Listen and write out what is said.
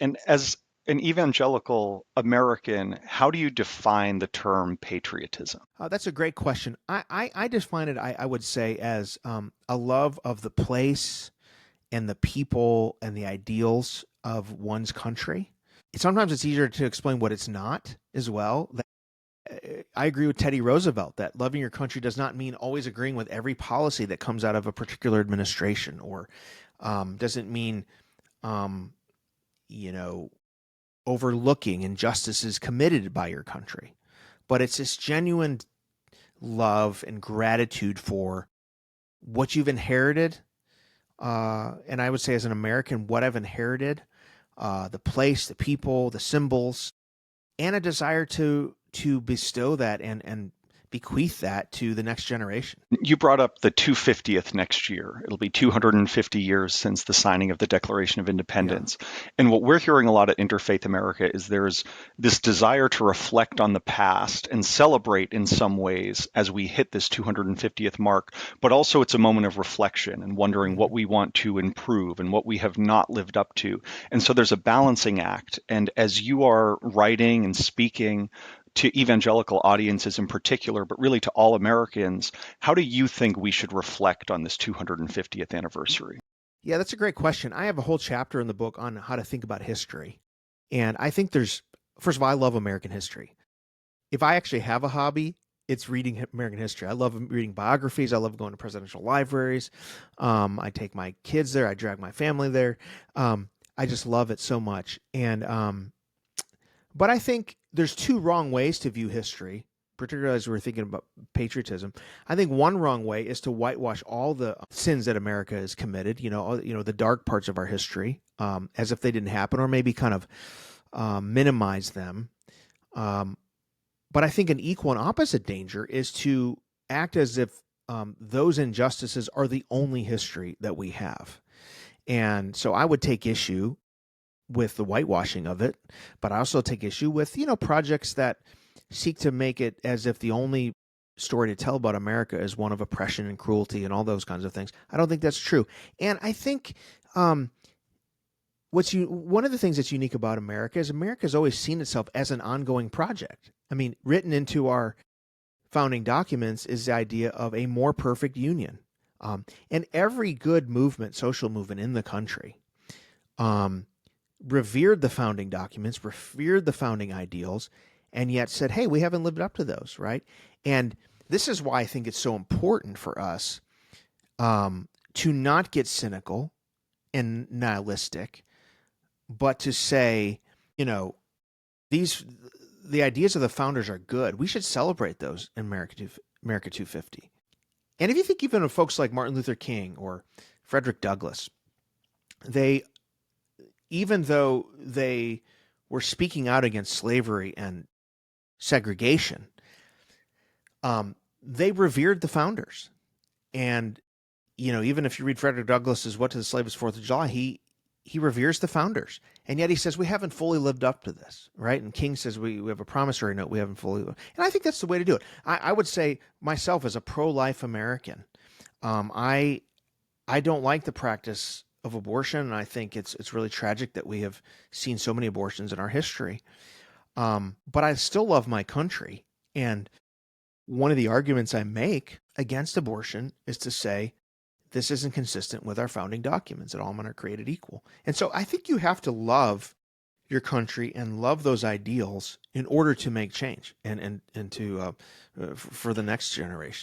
And as an evangelical American, how do you define the term patriotism? That's a great question. I define it, I would say, as a love of the place and the people and the ideals of one's country. Sometimes it's easier to explain what it's not as well. I agree with Teddy Roosevelt that loving your country does not mean always agreeing with every policy that comes out of a particular administration, or doesn't mean, um, you know, overlooking injustices committed by your country. But it's this genuine love and gratitude for what you've inherited. And I would say, as an American, what I've inherited, the place, the people, the symbols, and a desire to bestow that and bequeath that to the next generation. You brought up the 250th next year. It'll be 250 years since the signing of the Declaration of Yeah. Independence. And what we're hearing a lot at Interfaith America is there's this desire to reflect on the past and celebrate in some ways as we hit this 250th mark, but also it's a moment of reflection and wondering what Mhm. we want to improve and what we have not lived up to. And so there's a balancing act. And as you are writing and speaking to evangelical audiences in particular, but really to all Americans, how do you think we should reflect on this 250th anniversary? Yeah, that's a great question. I have a whole chapter in the book on how to think about history. And I think first of all, I love American history. If I actually have a hobby, it's reading American history. I love reading biographies. I love going to presidential libraries. I take my kids there. I drag my family there. I just love it so much. But I think there's two wrong ways to view history, particularly as we're thinking about patriotism. I think one wrong way is to whitewash all the sins that America has committed. The dark parts of our history, as if they didn't happen, or maybe kind of minimize them. Um, but I think an equal and opposite danger is to act as if those injustices are the only history that we have. And so I would take issue with the whitewashing of it, but I also take issue with, projects that seek to make it as if the only story to tell about America is one of oppression and cruelty and all those kinds of things. I don't think that's true. And I think one of the things that's unique about America is America has always seen itself as an ongoing project. I mean, written into our founding documents is the idea of a more perfect union. And every good movement, social movement in the country, um, revered the founding documents, revered the founding ideals, and yet said, hey, we haven't lived up to those, right? And this is why I think it's so important for us to not get cynical and nihilistic, but to say, you know, these the ideas of the founders are good. We should celebrate those in America 250. And if you think even of folks like Martin Luther King or Frederick Douglass, they, even though they were speaking out against slavery and segregation, they revered the founders. And even if you read Frederick Douglass's "What to the Slave is Fourth of July," he reveres the founders, and yet he says we haven't fully lived up to this, right? And King says we have a promissory note we haven't fully lived. And I think that's the way to do it. I would say myself, as a pro-life American, I don't like the practice of abortion, and I think it's really tragic that we have seen so many abortions in our history. But I still love my country, and one of the arguments I make against abortion is to say this isn't consistent with our founding documents, that all men are created equal. And so I think you have to love your country and love those ideals in order to make change and to for the next generation.